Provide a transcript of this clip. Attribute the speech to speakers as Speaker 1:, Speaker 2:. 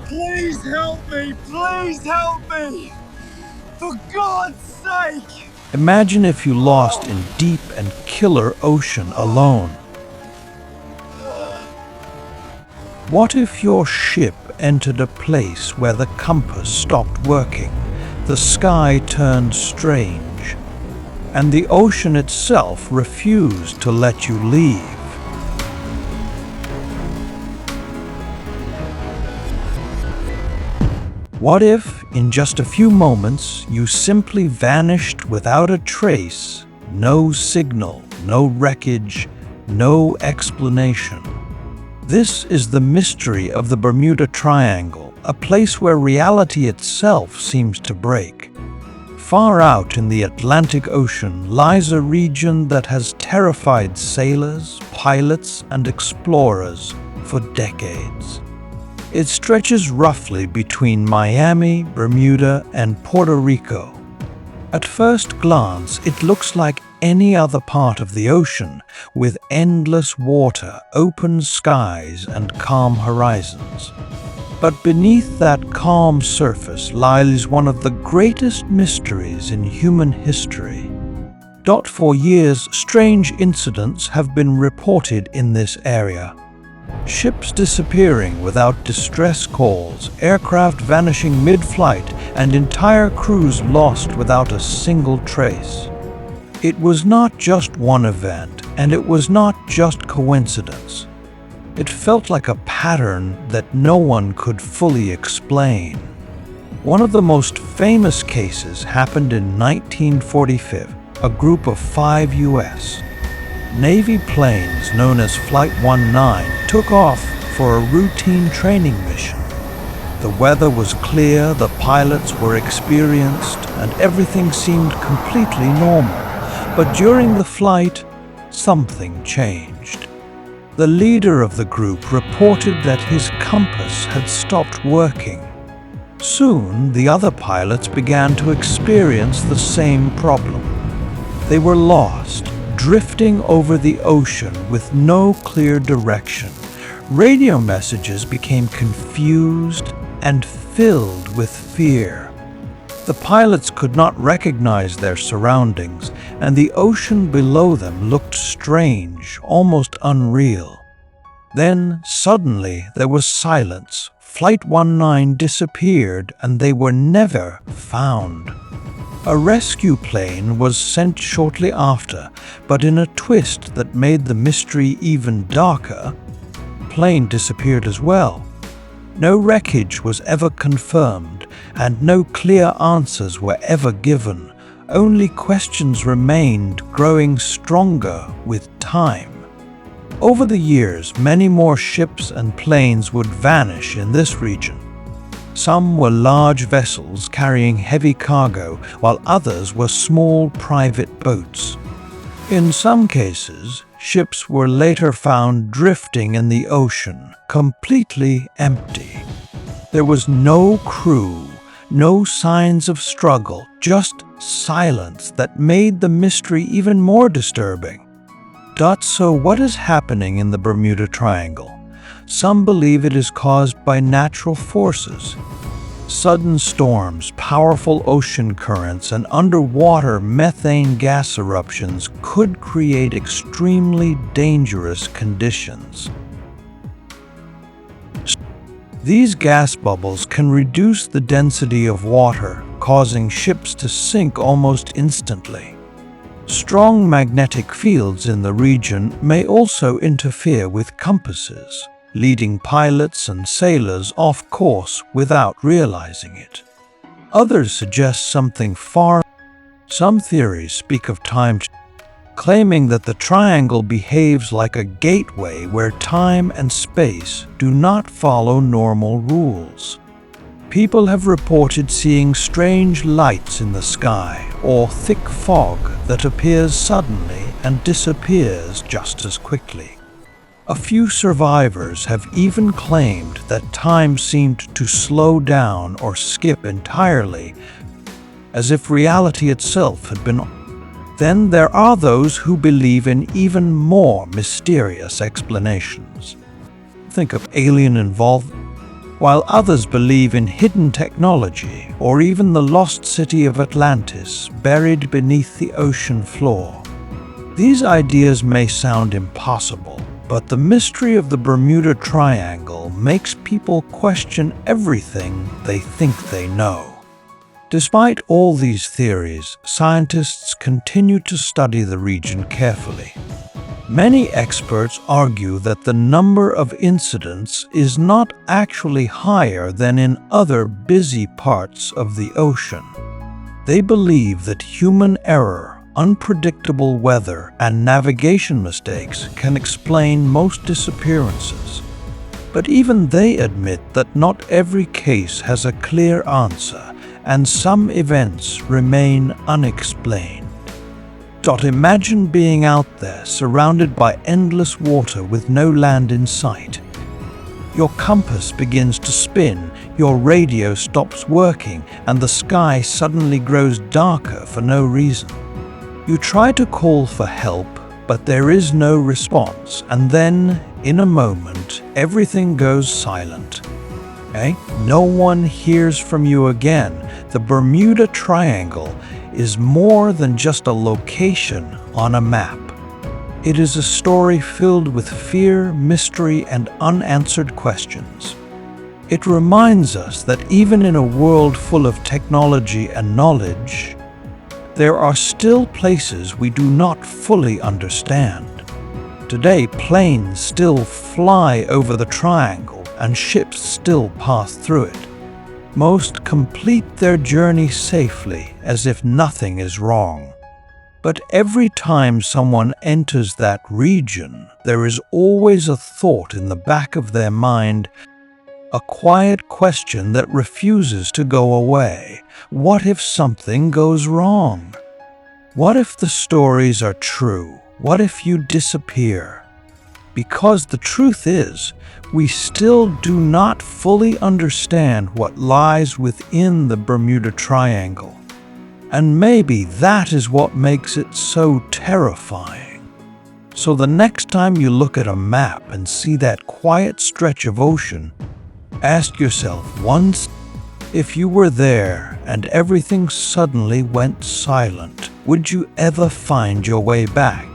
Speaker 1: Please help me! Please help me! For God's sake!
Speaker 2: Imagine if you lost in deep and killer ocean alone. What if your ship entered a place where the compass stopped working, the sky turned strange, and the ocean itself refused to let you leave? What if, in just a few moments, you simply vanished without a trace, no signal, no wreckage, no explanation? This is the mystery of the Bermuda Triangle, a place where reality itself seems to break. Far out in the Atlantic Ocean lies a region that has terrified sailors, pilots, and explorers for decades. It stretches roughly between Miami, Bermuda, and Puerto Rico. At first glance, it looks like any other part of the ocean, with endless water, open skies, and calm horizons. But beneath that calm surface lies one of the greatest mysteries in human history. For years, strange incidents have been reported in this area. Ships disappearing without distress calls, aircraft vanishing mid-flight, and entire crews lost without a single trace. It was not just one event, and it was not just coincidence. It felt like a pattern that no one could fully explain. One of the most famous cases happened in 1945. A group of 5 U.S. Navy planes known as Flight 19 took off for a routine training mission. The weather was clear, the pilots were experienced, and everything seemed completely normal. But during the flight, something changed. The leader of the group reported that his compass had stopped working. Soon, the other pilots began to experience the same problem. They were lost, drifting over the ocean with no clear direction. Radio messages became confused and filled with fear. The pilots could not recognize their surroundings, and the ocean below them looked strange, almost unreal. Then, suddenly, there was silence. Flight 19 disappeared, and they were never found. A rescue plane was sent shortly after, but in a twist that made the mystery even darker, the plane disappeared as well. No wreckage was ever confirmed, and no clear answers were ever given. Only questions remained, growing stronger with time. Over the years, many more ships and planes would vanish in this region. Some were large vessels carrying heavy cargo, while others were small private boats. In some cases, ships were later found drifting in the ocean, completely empty. There was no crew, no signs of struggle, just silence that made the mystery even more disturbing. So what is happening in the Bermuda Triangle? Some believe it is caused by natural forces. Sudden storms, powerful ocean currents, and underwater methane gas eruptions could create extremely dangerous conditions. These gas bubbles can reduce the density of water, causing ships to sink almost instantly. Strong magnetic fields in the region may also interfere with compasses, leading pilots and sailors off course without realizing it. Others suggest something far. Some theories speak of time, claiming that the triangle behaves like a gateway where time and space do not follow normal rules. People have reported seeing strange lights in the sky or thick fog that appears suddenly and disappears just as quickly. A few survivors have even claimed that time seemed to slow down or skip entirely, as if reality itself had been. Then there are those who believe in even more mysterious explanations. Think of alien involvement. while others believe in hidden technology or even the lost city of Atlantis buried beneath the ocean floor. These ideas may sound impossible, but the mystery of the Bermuda Triangle makes people question everything they think they know. Despite all these theories, scientists continue to study the region carefully. Many experts argue that the number of incidents is not actually higher than in other busy parts of the ocean. They believe that human error, unpredictable weather, and navigation mistakes can explain most disappearances. But even they admit that not every case has a clear answer, and some events remain unexplained. Imagine being out there, surrounded by endless water with no land in sight. Your compass begins to spin, your radio stops working, and the sky suddenly grows darker for no reason. You try to call for help, but there is no response, and then, in a moment, everything goes silent. No one hears from you again. The Bermuda Triangle is more than just a location on a map. It is a story filled with fear, mystery, and unanswered questions. It reminds us that even in a world full of technology and knowledge, there are still places we do not fully understand. Today, planes still fly over the triangle and ships still pass through it. Most complete their journey safely as if nothing is wrong. But every time someone enters that region, there is always a thought in the back of their mind, a quiet question that refuses to go away. What if something goes wrong? What if the stories are true? What if you disappear? Because the truth is, we still do not fully understand what lies within the Bermuda Triangle. And maybe that is what makes it so terrifying. So the next time you look at a map and see that quiet stretch of ocean, ask yourself once, if you were there and everything suddenly went silent, would you ever find your way back?